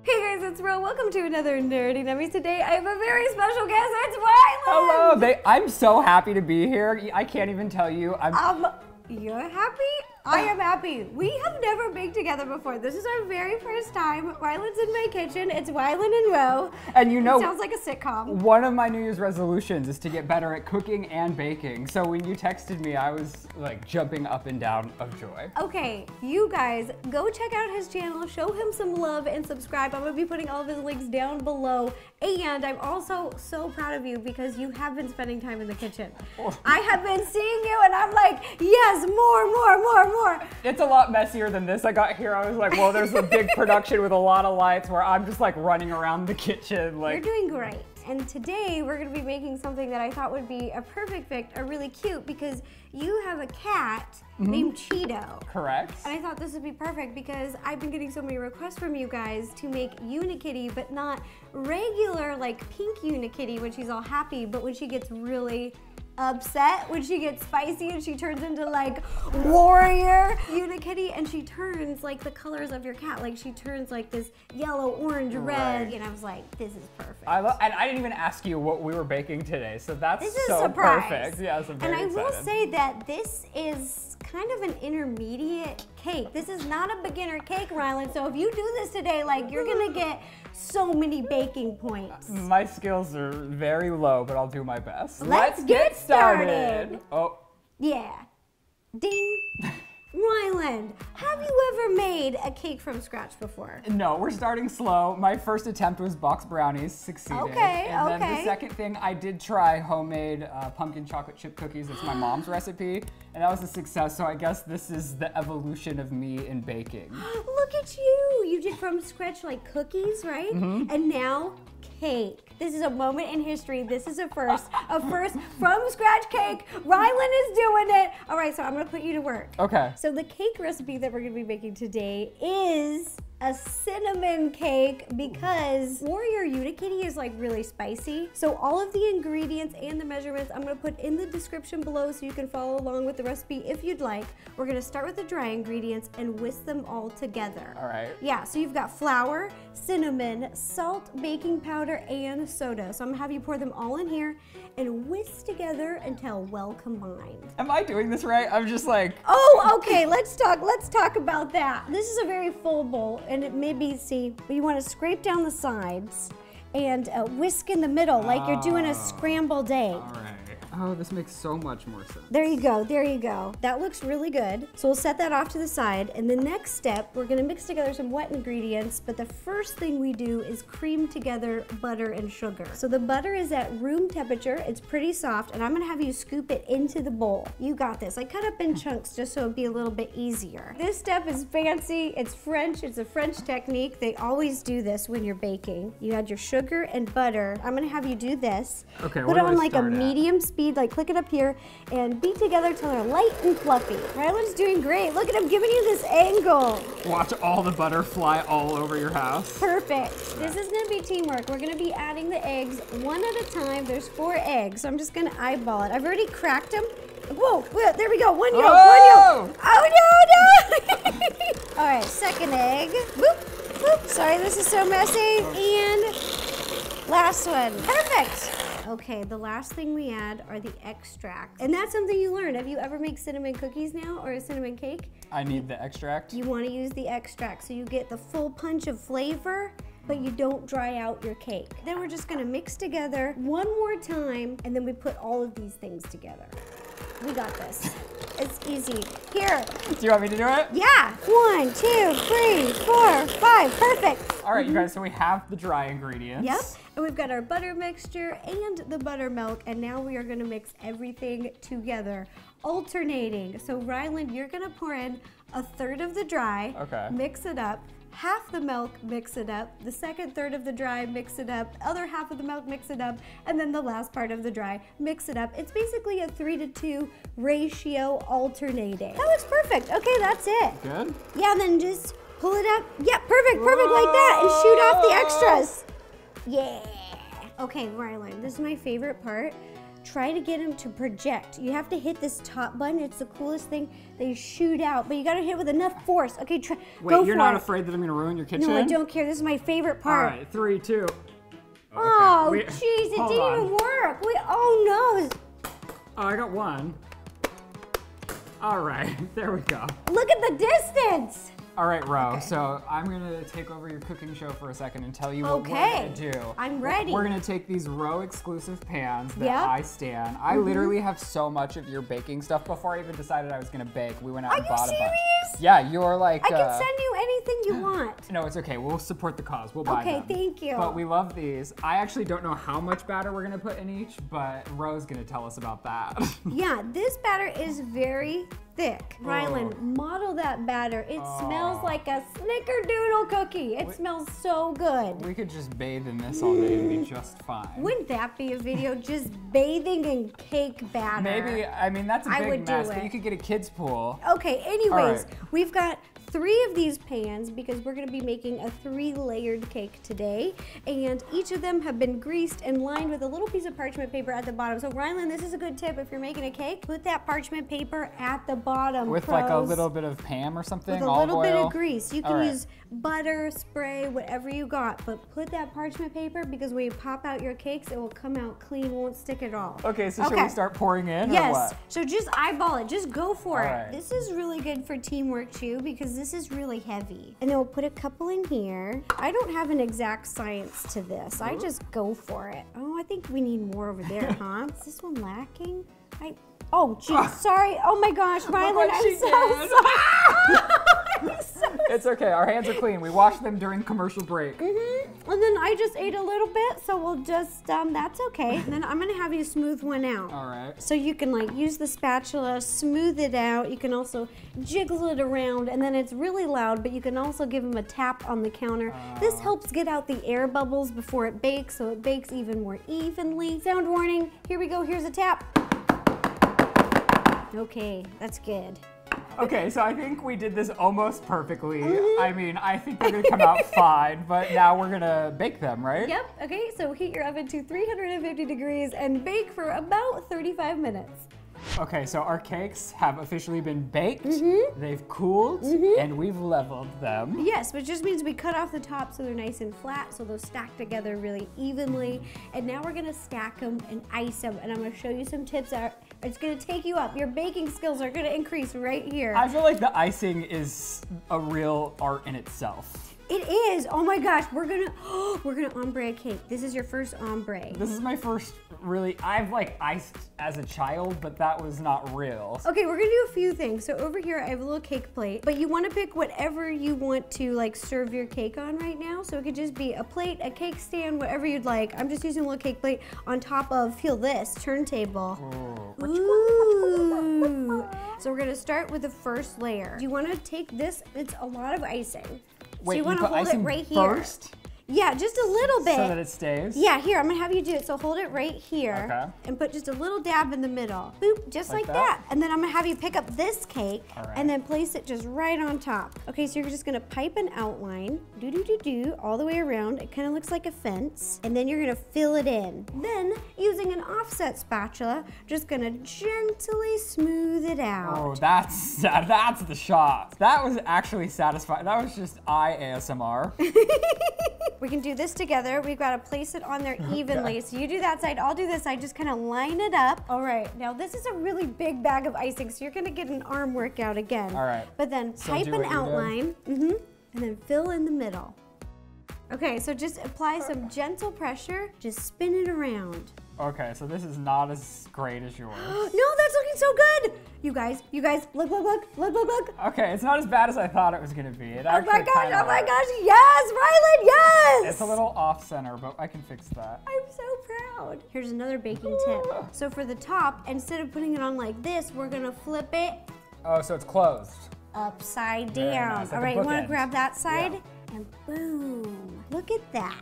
Hey guys, it's Ro. Welcome to another Nerdy Nummies. Today I have a very special guest. It's Ryland. Hello. I'm so happy to be here. I can't even tell you. You're happy? I am happy. We have never baked together before. This is our very first time. Ryland's in my kitchen. It's Ryland and Ro. And you know, it sounds like a sitcom. One of my New Year's resolutions is to get better at cooking and baking. So when you texted me, I was like jumping up and down of joy. Okay, you guys, go check out his channel, show him some love, and subscribe. I'm gonna be putting all of his links down below. And I'm also so proud of you because you have been spending time in the kitchen. I have been seeing you and I'm like, yes, more. It's a lot messier than this. I got here, I was like, well, there's a big production with a lot of lights where I'm just like running around the kitchen. Like, you're doing great. And today we're gonna be making something that I thought would be a perfect fit, or really cute, because you have a cat named Cheeto. Correct. And I thought this would be perfect because I've been getting so many requests from you guys to make Unikitty, but not regular like pink Unikitty when she's all happy, but when she gets really upset, when she gets spicy and she turns into like warrior Unikitty, and she turns like the colors of your cat, like she turns like this yellow, orange, red, and I was like, this is perfect. And I didn't even ask you what we were baking today, so that's so perfect. Yeah, so I'm very excited. excited. Will say that this is kind of an intermediate cake. This is not a beginner cake, Ryland, so if you do this today, like, you're gonna get so many baking points. My skills are very low, but I'll do my best. Let's get started. Oh. Yeah. Ding. Ryland, have you ever made a cake from scratch before? No, we're starting slow. My first attempt was box brownies, succeeded. Okay, and then the second thing, I did try homemade pumpkin chocolate chip cookies. It's my mom's recipe, and that was a success. So I guess this is the evolution of me in baking. Look at you. You did from scratch like cookies, right? And now cake. This is a moment in history. This is a first from scratch cake. Ryland is doing it. All right, so I'm gonna put you to work. Okay. So the cake recipe that we're gonna be making today is a cinnamon cake, because Warrior Unikitty is like really spicy. So all of the ingredients and the measurements I'm gonna put in the description below so you can follow along with the recipe if you'd like. We're gonna start with the dry ingredients and whisk them all together. All right. Yeah, so you've got flour, cinnamon, salt, baking powder, and soda. So I'm gonna have you pour them all in here and whisk together until well combined. Am I doing this right? I'm just like... Oh, okay, let's talk about that. This is a very full bowl, and it may be, but you want to scrape down the sides and whisk in the middle like you're doing a scrambled egg. All right. Oh, this makes so much more sense. There you go, there you go. That looks really good. So we'll set that off to the side, and the next step, we're gonna mix together some wet ingredients, but the first thing we do is cream together butter and sugar. So the butter is at room temperature, it's pretty soft, and I'm gonna have you scoop it into the bowl. You got this. I cut up in chunks just so it'd be a little bit easier. This step is fancy, it's French, it's a French technique. They always do this when you're baking. You add your sugar and butter. I'm gonna have you do this. Okay, put it on like a medium speed, like click it up here, and beat together till they're light and fluffy. Ryland's doing great. Look at him giving you this angle. Watch all the butter fly all over your house. Perfect. This is gonna be teamwork. We're gonna be adding the eggs one at a time. There's 4 eggs, so I'm just gonna eyeball it. I've already cracked them. Whoa, there we go. One yolk, one yolk. Oh, no. All right, second egg. Boop, boop. Sorry, this is so messy. And last one. Perfect. Okay, the last thing we add are the extracts. And that's something you learned. Have you ever made cinnamon cookies now, or a cinnamon cake? I need the extract. You want to use the extract so you get the full punch of flavor, but you don't dry out your cake. Then we're just gonna mix together one more time, and then we put all of these things together. We got this. It's easy. Here. Do you want me to do it? Yeah. 1, 2, 3, 4, 5. Perfect. All right, you guys, so we have the dry ingredients. Yep. And we've got our butter mixture and the buttermilk, and now we are gonna mix everything together, alternating. So Ryland, you're gonna pour in 1/3 of the dry, mix it up, half the milk, mix it up, the second third of the dry, mix it up, other half of the milk, mix it up, and then the last part of the dry, mix it up. It's basically a 3-to-2 ratio alternating. That looks perfect. Okay, that's it. Good? Yeah, and then just pull it up. Yeah, perfect like that, and shoot off the extras. Yeah. Okay, Ryland, this is my favorite part. try to get them to project. You have to hit this top button. It's the coolest thing. They shoot out, but you gotta hit with enough force. Okay, go for it. Wait, you're not afraid that I'm gonna ruin your kitchen? No, I don't care. This is my favorite part. All right, 3, 2. Okay. Oh, jeez, it didn't even work. Oh no. Oh, I got 1. All right, there we go. Look at the distance. All right, Ro, Okay. so I'm gonna take over your cooking show for a second and tell you what we're gonna do. I'm ready. We're gonna take these Ro exclusive pans that Yep. I stan. I literally have so much of your baking stuff. Before I even decided I was gonna bake, we went out and bought a bunch. Are you serious? Yeah, you're like. I can send you anything you want. No, it's okay. We'll support the cause. We'll buy them. Okay, thank you. But we love these. I actually don't know how much batter we're gonna put in each, but Ro's gonna tell us about that. Yeah, this batter is very thick. Rylan, model that batter. It smells like a snickerdoodle cookie. It smells so good. We could just bathe in this all day and be just fine. Wouldn't that be a video just bathing in cake batter? Maybe, I mean, that's a I big would do mess, but it. you could get a kid's pool. Okay, anyways, right. we've got 3 of these pans because we're gonna be making a 3-layered cake today. And each of them have been greased and lined with a little piece of parchment paper at the bottom. So Rylan, this is a good tip if you're making a cake. Put that parchment paper at the bottom. With like a little bit of Pam or something, with a olive little bit oil. of grease. You can All right. use butter, spray, whatever you got, but put that parchment paper because when you pop out your cakes, it will come out clean, won't stick at all. Okay, so should we start pouring in or Yes, what? so just eyeball it, just go for All it. right. This is really good for teamwork too because this is really heavy. And then we'll put a couple in here. I don't have an exact science to this. I just go for it. Oh, I think we need more over there, huh? Is this one lacking? Oh, geez, sorry. Oh my gosh, Rylan, what I'm she so did. sorry. I'm so It's okay, our hands are clean. We washed them during commercial break. And then I just ate a little bit, so we'll just, that's okay. And then I'm gonna have you smooth one out. All right. So you can like use the spatula, smooth it out. You can also jiggle it around, and then it's really loud, but you can also give them a tap on the counter. This helps get out the air bubbles before it bakes, so it bakes even more evenly. Sound warning, here we go, here's a tap. Okay, that's good. Okay, so I think we did this almost perfectly. I mean, I think they're gonna come out fine, but now we're gonna bake them, right? Yep, okay, so heat your oven to 350 degrees and bake for about 35 minutes. Okay, so our cakes have officially been baked, they've cooled, and we've leveled them. Yes, which just means we cut off the top so they're nice and flat, so they'll stack together really evenly. And now we're gonna stack them and ice them, and I'm gonna show you some tips that it's gonna take you up. Your baking skills are gonna increase right here. I feel like the icing is a real art in itself. It is, oh my gosh, we're gonna ombre a cake. This is your first ombre. This is my first really, I've like iced as a child, but that was not real. Okay, we're gonna do a few things. So over here, I have a little cake plate, but you wanna pick whatever you want to like serve your cake on right now. So it could just be a plate, a cake stand, whatever you'd like. I'm just using a little cake plate on top of, feel this, turntable. Ooh. So we're gonna start with the first layer. You wanna take this, it's a lot of icing. Wait, so you wanna put hold it icing right here. first? Yeah, just a little bit. So that it stays? Yeah, here, I'm gonna have you do it. So hold it right here Okay. and put just a little dab in the middle. Boop, just like that. And then I'm gonna have you pick up this cake and then place it just right on top. Okay, so you're just gonna pipe an outline, do, all the way around. It kind of looks like a fence. And then you're gonna fill it in. Then, using an offset spatula, just gonna gently smooth it out. Oh, that's the shot. That was actually satisfying. That was just eye ASMR. We can do this together. We've got to place it on there evenly. So you do that side, I'll do this side. Just kind of line it up. All right, now this is a really big bag of icing, so you're gonna get an arm workout again. All right. But then So type do an what you did. outline, and then fill in the middle. Okay, so just apply some gentle pressure, just spin it around. Okay, so this is not as great as yours. No, that's looking so good. You guys, look. Okay, it's not as bad as I thought it was gonna be. It Oh my actually kinda gosh, works. yes, Rylan, yes! It's a little off center, but I can fix that. I'm so proud. Here's another baking tip. So for the top, instead of putting it on like this, we're gonna flip it Oh, so it's closed. upside Very down. nice, like All a right, you wanna bookend. grab that side? Yeah. And boom, look at that.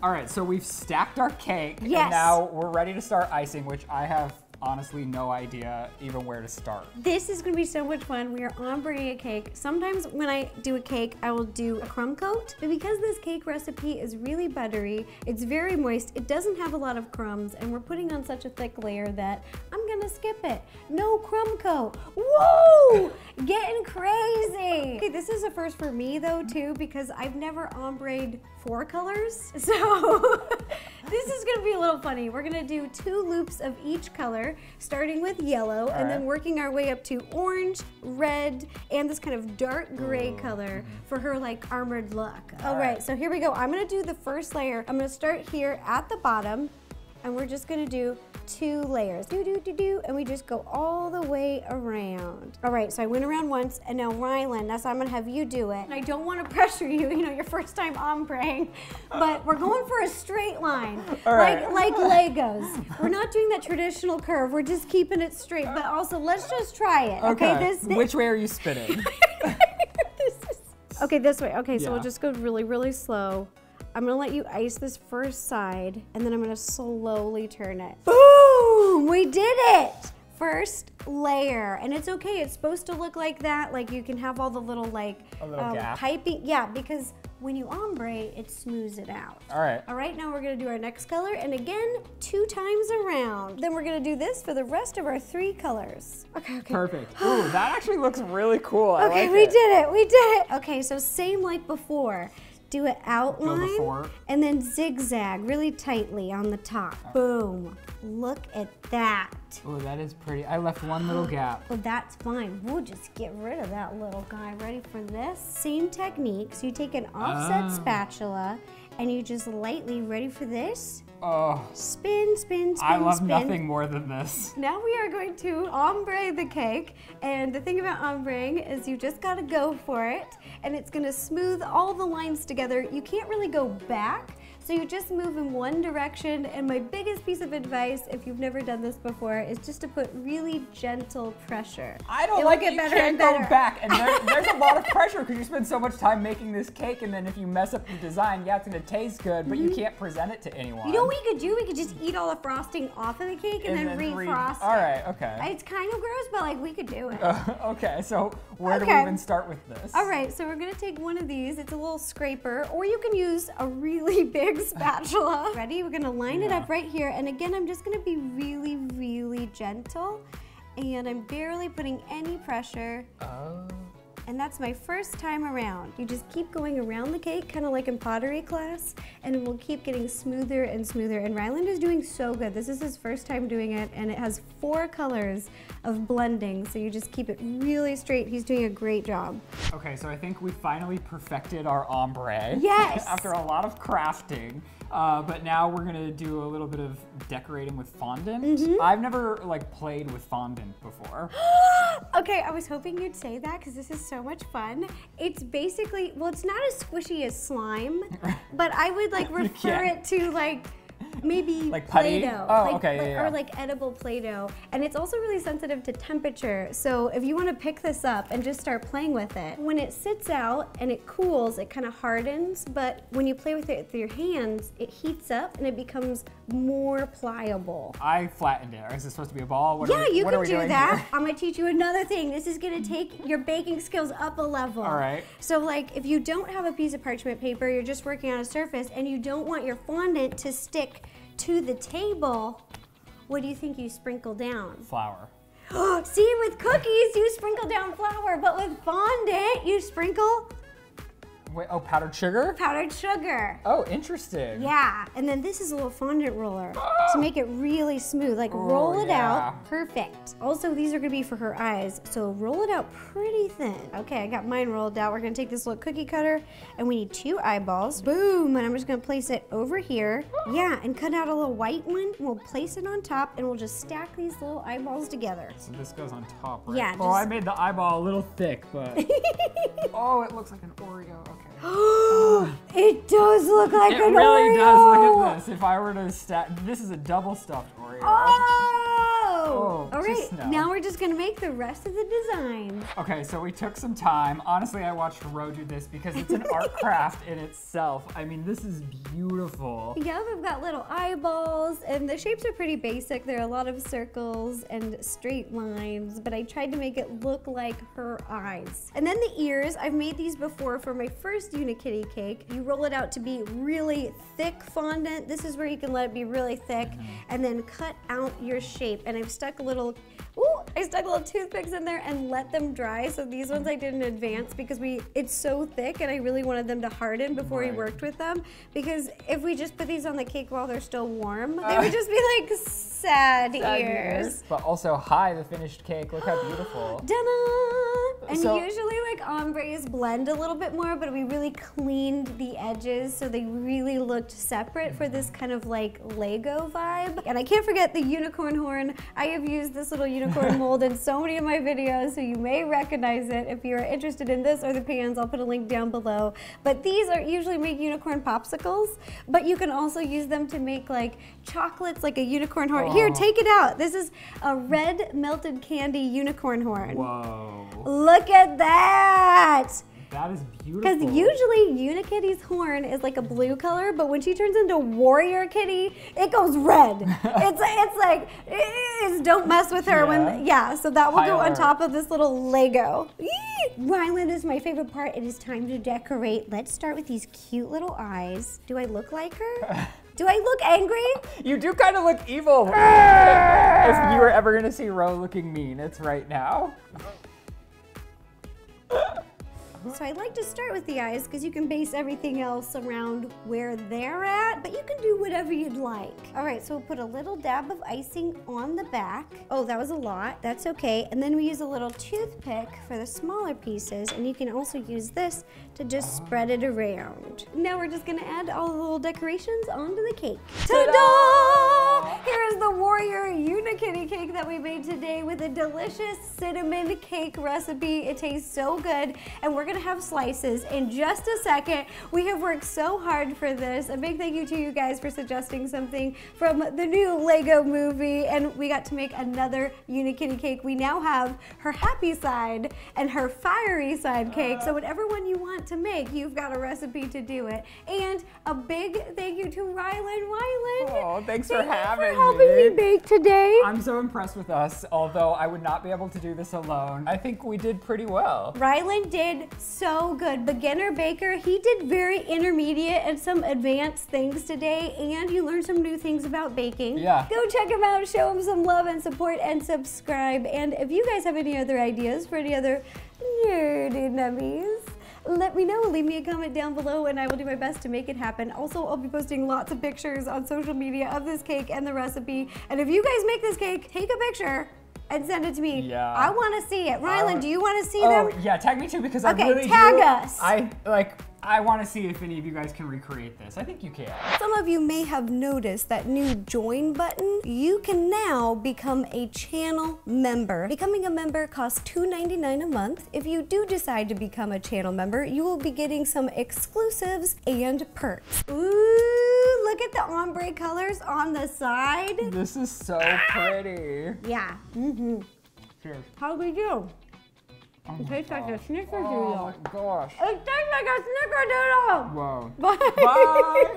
All right, so we've stacked our cake, Yes. and now we're ready to start icing, which I have honestly no idea even where to start. This is gonna be so much fun. We are ombreing a cake. Sometimes when I do a cake, I will do a crumb coat, but because this cake recipe is really buttery, it's very moist, it doesn't have a lot of crumbs, and we're putting on such a thick layer that I'm gonna skip it. No crumb coat. Whoa! Getting crazy. Okay, this is a first for me though too, because I've never ombreed 4 colors. So this is gonna be a little funny. We're gonna do 2 loops of each color, starting with yellow and then working our way up to orange, red, and this kind of dark gray color for her like armored look. All right, so here we go. I'm gonna do the first layer. I'm gonna start here at the bottom, and we're just gonna do 2 layers. And we just go all the way around. All right, so I went around once, and now Rylan, that's how I'm gonna have you do it. And I don't wanna pressure you, you know, your first time ombreing, but we're going for a straight line, like Legos. We're not doing that traditional curve, we're just keeping it straight, but also let's just try it, okay? Which way are you spinning? Okay, this way. Okay, so we'll just go really, really slow. I'm gonna let you ice this first side, and then I'm gonna slowly turn it. Boom! We did it! First layer, and it's okay, it's supposed to look like that, like you can have all the little like piping, yeah, because when you ombre, it smooths it out. All right, now we're gonna do our next color, and again, 2 times around. Then we're gonna do this for the rest of our 3 colors. Okay. Perfect. Ooh, that actually looks really cool. I like we did it. Okay, so same like before. Do an outline and then zigzag really tightly on the top. Boom. Look at that. Oh, that is pretty. I left one little gap. Well, that's fine. We'll just get rid of that little guy. Ready for this? Same technique. So you take an offset spatula and you just lightly, ready for this? Spin, spin, spin, I love nothing more than this. Now we are going to ombre the cake, and the thing about ombreing is you just gotta go for it, and it's gonna smooth all the lines together. You can't really go back, so you just move in one direction, and my biggest piece of advice, if you've never done this before, is just to put really gentle pressure. I don't like it, you can't go back, and there's a lot of pressure because you spend so much time making this cake, and then if you mess up the design, yeah, it's gonna taste good, but you can't present it to anyone. You know what we could do? We could just eat all the frosting off of the cake and then refrost it. All right, okay. It's kind of gross, but like we could do it. Okay, so where do we even start with this? All right, so we're gonna take one of these. It's a little scraper, or you can use a really big spatula. Ready? We're gonna line it up right here, and again, I'm just gonna be really, really gentle, and I'm barely putting any pressure. And that's my first time around. You just keep going around the cake, kind of like in pottery class, and it will keep getting smoother and smoother. And Ryland is doing so good. This is his first time doing it, and it has 4 colors of blending, so you just keep it really straight. He's doing a great job. Okay, so I think we finally perfected our ombre. Yes! After a lot of crafting. But now we're gonna do a little bit of decorating with fondant. I've never like played with fondant before. Okay, I was hoping you'd say that because this is so much fun. It's basically, well, it's not as squishy as slime, but I would like refer it to like maybe like Play-Doh. Or like edible Play-Doh. And it's also really sensitive to temperature. So if you want to pick this up and just start playing with it, when it sits out and it cools, it kind of hardens. But when you play with it with your hands, it heats up and it becomes more pliable. I flattened it. Is this supposed to be a ball? You can do that. I'm going to teach you another thing. This is going to take your baking skills up a level. All right. So like if you don't have a piece of parchment paper, you're just working on a surface and you don't want your fondant to stick to the table, what do you think you sprinkle down? Flour. See, with cookies, you sprinkle down flour, but with fondant, you sprinkle... Wait, powdered sugar? Powdered sugar. Oh, interesting. Yeah, and then this is a little fondant roller to make it really smooth. Like roll it out, perfect. Also, these are gonna be for her eyes, so roll it out pretty thin. Okay, I got mine rolled out. We're gonna take this little cookie cutter, and we need 2 eyeballs. Boom, and I'm just gonna place it over here. Yeah, and cut out a little white one. We'll place it on top, and we'll just stack these little eyeballs together. So this goes on top, right? Yeah. I made the eyeball a little thick, but... Oh, it looks like an Oreo. Okay. It does look like an Oreo. It really does. Look at this. If I were to stack, this is a double stuffed Oreo. Oh, Oh, all right, just no. now we're just gonna make the rest of the design. Okay, so we took some time. Honestly, I watched Ro do this because it's an art craft in itself. I mean, this is beautiful. Yeah, we've got little eyeballs, and the shapes are pretty basic. There are a lot of circles and straight lines, but I tried to make it look like her eyes. And then the ears, I've made these before for my first Unikitty cake. You roll it out to be really thick fondant. This is where you can let it be really thick, and then cut out your shape. And I've stuck little toothpicks in there and let them dry. So these ones I did in advance because it's so thick and I really wanted them to harden before we worked with them. Because if we just put these on the cake while they're still warm, they would just be like sad ears. But also, hi, the finished cake. Look how beautiful. Ta-da! And So- usually like ombres blend a little bit more, but we really cleaned the edges so they really looked separate for this kind of like Lego vibe. And I can't forget the unicorn horn. I have used this little unicorn mold in so many of my videos, so you may recognize it. If you're interested in this or the pans, I'll put a link down below. But these are usually make unicorn popsicles, but you can also use them to make like chocolates, like a unicorn horn. Here, take it out. This is a red melted candy unicorn horn. Whoa. Look at that! That is beautiful. Because usually Unikitty's horn is like a blue color, but when she turns into Warrior Kitty, it goes red. it's don't mess with her so that will High go on alert. top of this little Lego. Ryland is my favorite part. It is time to decorate. Let's start with these cute little eyes. Do I look like her? Do I look angry? You do kind of look evil. If you were ever gonna see Ro looking mean, it's right now. So I like to start with the eyes because you can base everything else around where they're at, but you can do whatever you'd like. All right, so we'll put a little dab of icing on the back. Oh, that was a lot. That's okay. And then we use a little toothpick for the smaller pieces, and you can also use this to just spread it around. Now we're just gonna add all the little decorations onto the cake. Ta-da! Here is the Warrior Unikitty cake that we made today with a delicious cinnamon cake recipe. It tastes so good, and we're gonna have slices in just a second. We have worked so hard for this. A big thank you to you guys for suggesting something from the new Lego movie, and we got to make another Unikitty cake. We now have her happy side and her fiery side cake, so whatever one you want to make, you've got a recipe to do it. And a big thank you to Ryland Wyland. Oh, thanks for having helping me bake today. I'm so impressed with us, although I would not be able to do this alone. I think we did pretty well. Ryland did so good. Beginner baker, he did very intermediate and some advanced things today, and you learned some new things about baking. Yeah. Go check him out, show him some love and support, and subscribe. And if you guys have any other ideas for any other nerdy nummies, let me know. Leave me a comment down below and I will do my best to make it happen. Also, I'll be posting lots of pictures on social media of this cake and the recipe. And if you guys make this cake, take a picture and send it to me. Yeah. I want to see it. Ryland, do you want to see them? Oh, yeah, tag me too because Okay, I really tag do. us. I want to see if any of you guys can recreate this. I think you can. Some of you may have noticed that new join button. You can now become a channel member. Becoming a member costs $2.99 a month. If you do decide to become a channel member, you will be getting some exclusives and perks. Ooh, look at the ombre colors on the side. This is so pretty. Yeah. Cheers. How do we do? It tastes like a snickerdoodle. Oh my gosh. It tastes like a snickerdoodle. Whoa. Bye. Bye.